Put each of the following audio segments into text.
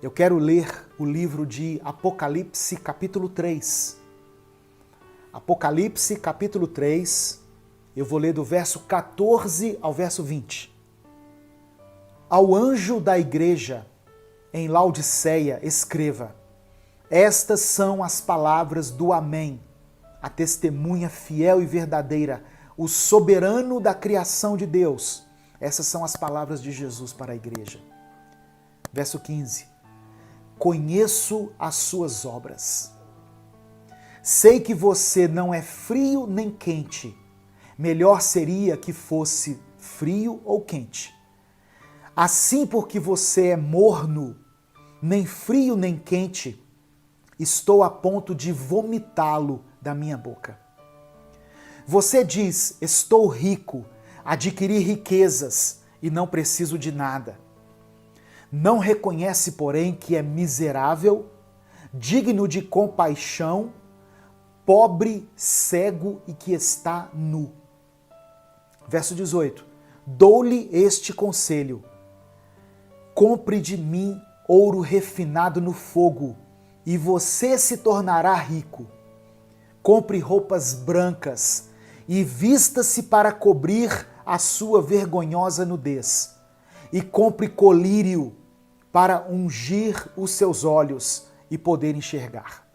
Eu quero ler o livro de Apocalipse, capítulo 3. Apocalipse, capítulo 3, eu vou ler do verso 14 ao verso 20. Ao anjo da igreja em Laodiceia, escreva: estas são as palavras do Amém, a testemunha fiel e verdadeira, o soberano da criação de Deus. Essas são as palavras de Jesus para a igreja. Verso 15. Conheço as suas obras. Sei que você não é frio nem quente. Melhor seria que fosse frio ou quente. Assim, porque você é morno, nem frio nem quente, estou a ponto de vomitá-lo da minha boca. Você diz: estou rico, adquiri riquezas e não preciso de nada. Não reconhece, porém, que é miserável, digno de compaixão, pobre, cego e que está nu. Verso 18. Dou-lhe este conselho: compre de mim ouro refinado no fogo, e você se tornará rico. Compre roupas brancas e vista-se para cobrir a sua vergonhosa nudez. E compre colírio para ungir os seus olhos e poder enxergar.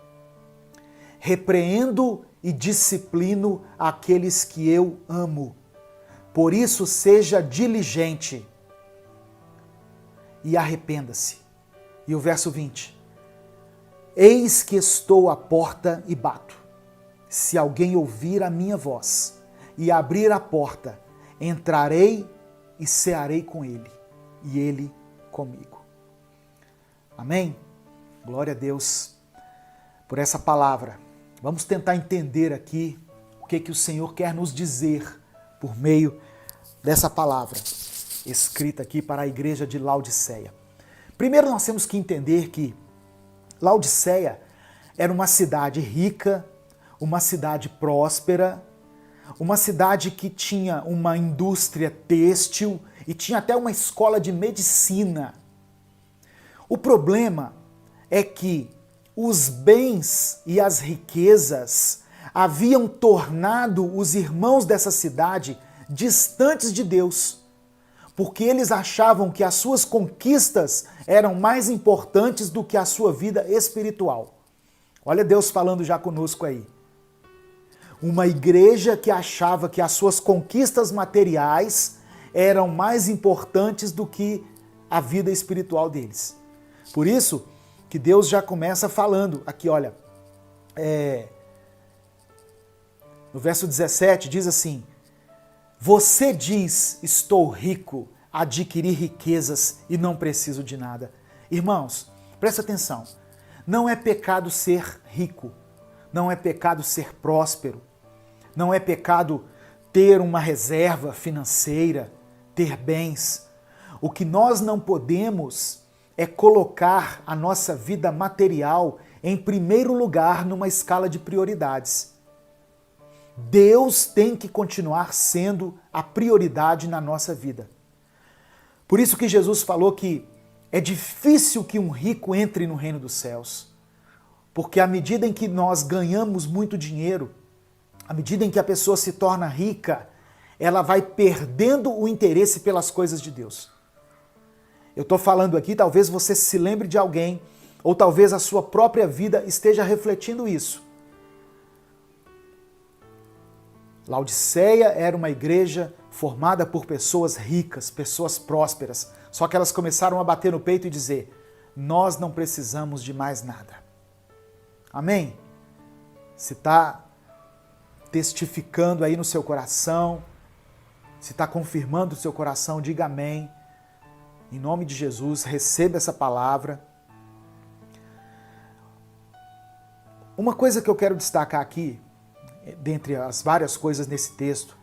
Repreendo e disciplino aqueles que eu amo. Por isso seja diligente e arrependa-se. E o verso 20. Eis que estou à porta e bato. Se alguém ouvir a minha voz e abrir a porta, entrarei e cearei com ele, e ele comigo. Amém? Glória a Deus por essa palavra. Vamos tentar entender aqui o que o Senhor quer nos dizer por meio dessa palavra escrita aqui para a igreja de Laodiceia. Primeiro nós temos que entender que Laodiceia era uma cidade rica, uma cidade próspera, uma cidade que tinha uma indústria têxtil e tinha até uma escola de medicina. O problema é que os bens e as riquezas haviam tornado os irmãos dessa cidade distantes de Deus, porque eles achavam que as suas conquistas eram mais importantes do que a sua vida espiritual. Olha Deus falando já conosco aí. Uma igreja que achava que as suas conquistas materiais eram mais importantes do que a vida espiritual deles. Por isso que Deus já começa falando aqui, olha, no verso 17 diz assim: você diz, estou rico, adquiri riquezas e não preciso de nada. Irmãos, presta atenção, não é pecado ser rico, não é pecado ser próspero, não é pecado ter uma reserva financeira, ter bens. O que nós não podemos é colocar a nossa vida material em primeiro lugar numa escala de prioridades. Deus tem que continuar sendo a prioridade na nossa vida. Por isso que Jesus falou que é difícil que um rico entre no reino dos céus. Porque à medida em que nós ganhamos muito dinheiro, à medida em que a pessoa se torna rica, ela vai perdendo o interesse pelas coisas de Deus. Eu estou falando aqui, talvez você se lembre de alguém, ou talvez a sua própria vida esteja refletindo isso. Laodiceia era uma igreja formada por pessoas ricas, pessoas prósperas, só que elas começaram a bater no peito e dizer: nós não precisamos de mais nada. Amém? Se está testificando aí no seu coração, se está confirmando o seu coração, diga amém. Em nome de Jesus, receba essa palavra. Uma coisa que eu quero destacar aqui, dentre as várias coisas nesse texto,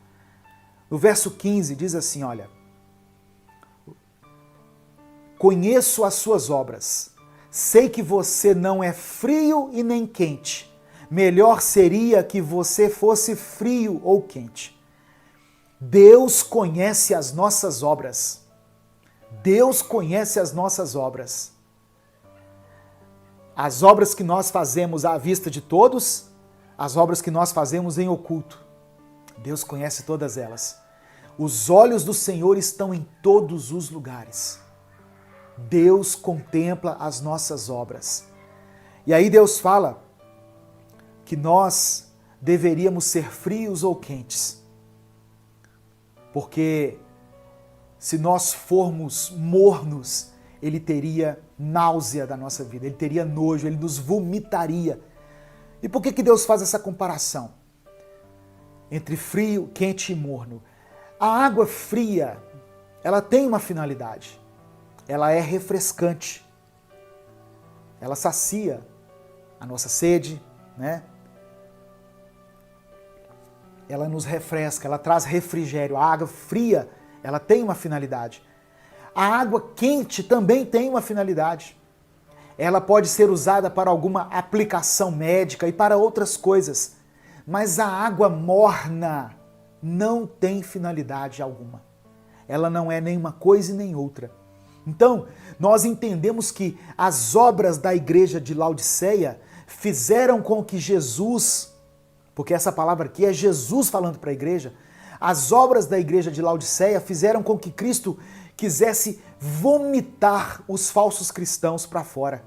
no verso 15 diz assim, olha: conheço as suas obras, sei que você não é frio e nem quente. Melhor seria que você fosse frio ou quente. Deus conhece as nossas obras. Deus conhece as nossas obras. as obras que nós fazemos à vista de todos, as obras que nós fazemos em oculto. Deus conhece todas elas. Os olhos do Senhor estão em todos os lugares. Deus contempla as nossas obras. E aí Deus fala que nós deveríamos ser frios ou quentes. Porque se nós formos mornos, Ele teria náusea da nossa vida, Ele teria nojo, Ele nos vomitaria. E por que Deus faz essa comparação entre frio, quente e morno? A água fria, ela tem uma finalidade. Ela é refrescante. Ela sacia a nossa sede, né? Ela nos refresca, ela traz refrigério. A água fria, ela tem uma finalidade. A água quente também tem uma finalidade. Ela pode ser usada para alguma aplicação médica e para outras coisas. Mas a água morna não tem finalidade alguma. Ela não é nem uma coisa e nem outra. Então, nós entendemos que as obras da igreja de Laodiceia fizeram com que Jesus, porque essa palavra aqui é Jesus falando para a igreja, as obras da igreja de Laodiceia fizeram com que Cristo quisesse vomitar os falsos cristãos para fora.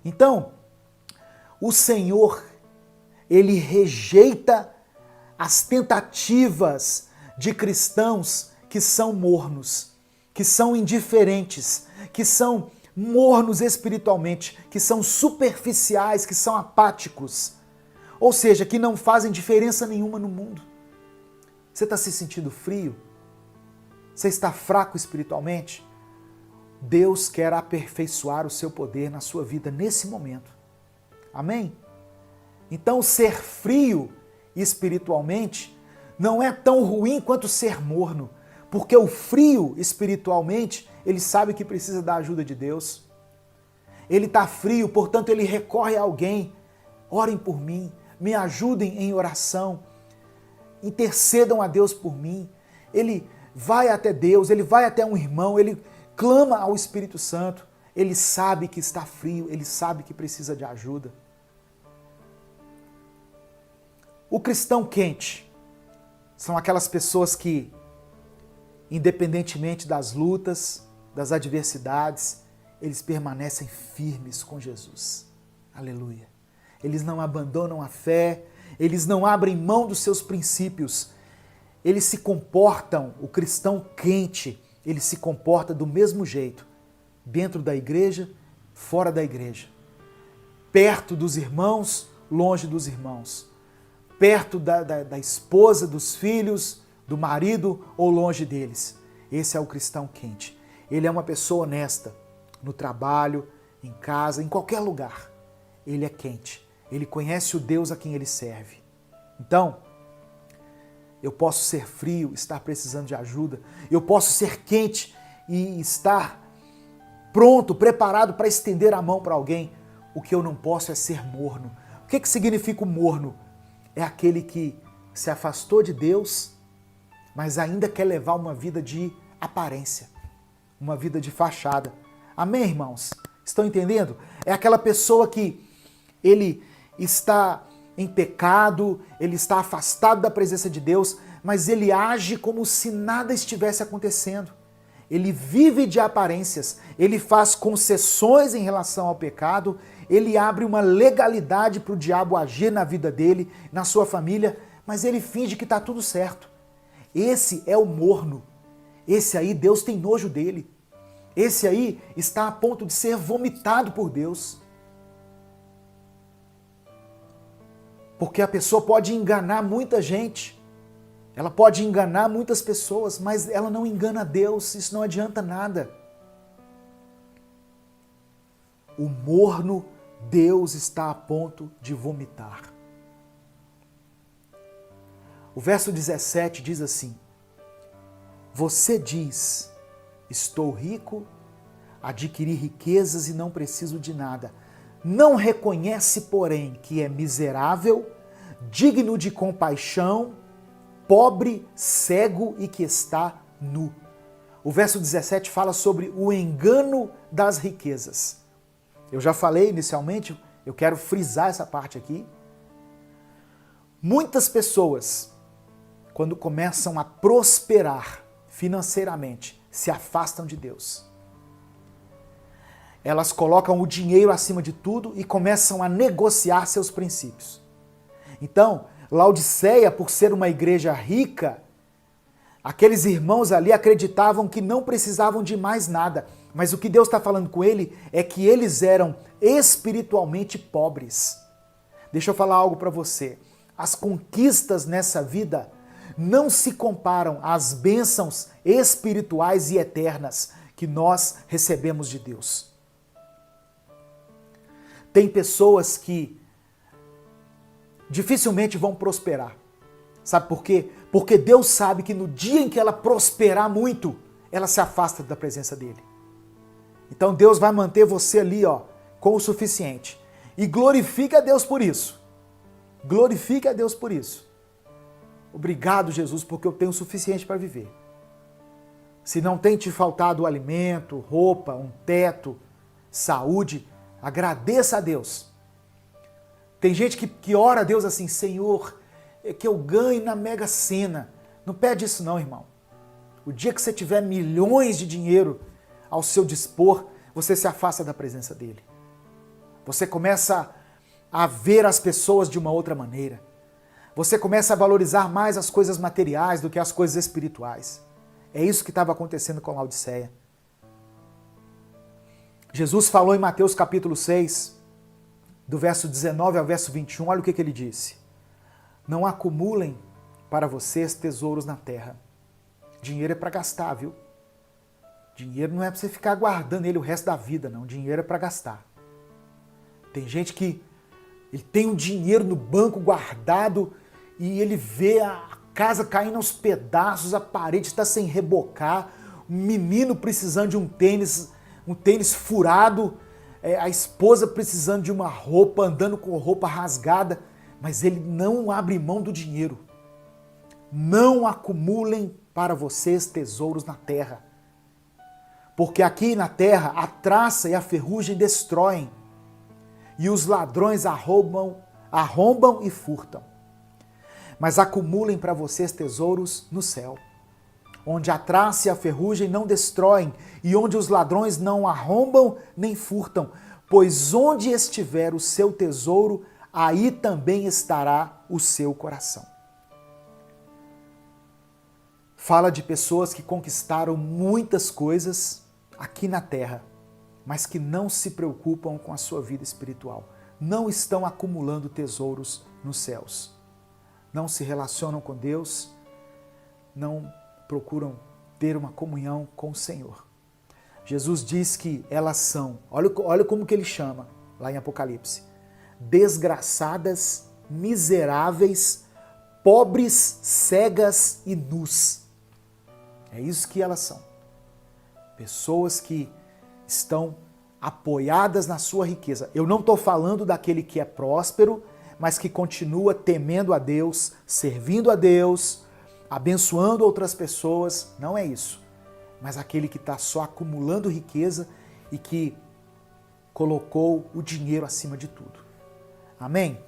Então, o Senhor, Ele rejeita as tentativas de cristãos que são mornos, que são indiferentes, que são mornos espiritualmente, que são superficiais, que são apáticos, ou seja, que não fazem diferença nenhuma no mundo. Você está se sentindo frio? Você está fraco espiritualmente? Deus quer aperfeiçoar o seu poder na sua vida nesse momento. Amém? Então, ser frio espiritualmente não é tão ruim quanto ser morno, porque o frio espiritualmente, ele sabe que precisa da ajuda de Deus. Ele está frio, portanto ele recorre a alguém. Orem por mim, me ajudem em oração, intercedam a Deus por mim. Ele vai até Deus, ele vai até um irmão, ele clama ao Espírito Santo. Ele sabe que está frio, ele sabe que precisa de ajuda. O cristão quente são aquelas pessoas que, independentemente das lutas, das adversidades, eles permanecem firmes com Jesus. Aleluia. Eles não abandonam a fé, eles não abrem mão dos seus princípios. Eles se comportam, o cristão quente, ele se comporta do mesmo jeito, dentro da igreja, fora da igreja. Perto dos irmãos, longe dos irmãos. Perto da esposa, dos filhos, do marido ou longe deles. Esse é o cristão quente. Ele é uma pessoa honesta, no trabalho, em casa, em qualquer lugar. Ele é quente. Ele conhece o Deus a quem ele serve. Então, eu posso ser frio, estar precisando de ajuda. Eu posso ser quente e estar pronto, preparado para estender a mão para alguém. O que eu não posso é ser morno. O que significa o morno? É aquele que se afastou de Deus, mas ainda quer levar uma vida de aparência, uma vida de fachada. Amém, irmãos? Estão entendendo? É aquela pessoa que ele está em pecado, ele está afastado da presença de Deus, mas ele age como se nada estivesse acontecendo. Ele vive de aparências, ele faz concessões em relação ao pecado, ele abre uma legalidade para o diabo agir na vida dele, na sua família, mas ele finge que está tudo certo. Esse é o morno. Esse aí, Deus tem nojo dele. Esse aí está a ponto de ser vomitado por Deus. Porque a pessoa pode enganar muita gente. Ela pode enganar muitas pessoas, mas ela não engana Deus. Isso não adianta nada. O morno, Deus está a ponto de vomitar. O verso 17 diz assim: você diz, estou rico, adquiri riquezas e não preciso de nada. Não reconhece, porém, que é miserável, digno de compaixão, pobre, cego e que está nu. O verso 17 fala sobre o engano das riquezas. Eu já falei inicialmente, eu quero frisar essa parte aqui. Muitas pessoas, quando começam a prosperar financeiramente, se afastam de Deus. Elas colocam o dinheiro acima de tudo e começam a negociar seus princípios. Então, Laodiceia, por ser uma igreja rica, aqueles irmãos ali acreditavam que não precisavam de mais nada. Mas o que Deus está falando com ele é que eles eram espiritualmente pobres. Deixa eu falar algo para você. As conquistas nessa vida não se comparam às bênçãos espirituais e eternas que nós recebemos de Deus. Tem pessoas que dificilmente vão prosperar. Sabe por quê? Porque Deus sabe que no dia em que ela prosperar muito, ela se afasta da presença dele. Então Deus vai manter você ali, com o suficiente. E glorifica a Deus por isso. Glorifique a Deus por isso. Obrigado, Jesus, porque eu tenho o suficiente para viver. Se não tem te faltado alimento, roupa, um teto, saúde, agradeça a Deus. Tem gente que ora a Deus assim, Senhor, que eu ganhe na Mega Sena. Não pede isso não, irmão. O dia que você tiver milhões de dinheiro ao seu dispor, você se afasta da presença dele. Você começa a ver as pessoas de uma outra maneira. Você começa a valorizar mais as coisas materiais do que as coisas espirituais. É isso que estava acontecendo com Laodiceia. Jesus falou em Mateus capítulo 6, do verso 19 ao verso 21, olha o que ele disse. Não acumulem para vocês tesouros na terra. Dinheiro é para gastar, viu? Dinheiro não é para você ficar guardando ele o resto da vida, não. Dinheiro é para gastar. Tem gente que ele tem um dinheiro no banco guardado e ele vê a casa caindo aos pedaços, a parede está sem rebocar, um menino precisando de um tênis furado, a esposa precisando de uma roupa, andando com roupa rasgada, mas ele não abre mão do dinheiro. Não acumulem para vocês tesouros na terra, porque aqui na terra a traça e a ferrugem destroem, e os ladrões arrombam e furtam. Mas acumulem para vocês tesouros no céu, onde a traça e a ferrugem não destroem, e onde os ladrões não arrombam nem furtam, pois onde estiver o seu tesouro, aí também estará o seu coração. Fala de pessoas que conquistaram muitas coisas aqui na terra, mas que não se preocupam com a sua vida espiritual. Não estão acumulando tesouros nos céus. Não se relacionam com Deus, não procuram ter uma comunhão com o Senhor. Jesus diz que elas são, olha como que ele chama lá em Apocalipse, desgraçadas, miseráveis, pobres, cegas e nus. É isso que elas são. Pessoas que estão apoiadas na sua riqueza. Eu não estou falando daquele que é próspero, mas que continua temendo a Deus, servindo a Deus, abençoando outras pessoas. Não é isso. Mas aquele que está só acumulando riqueza e que colocou o dinheiro acima de tudo. Amém?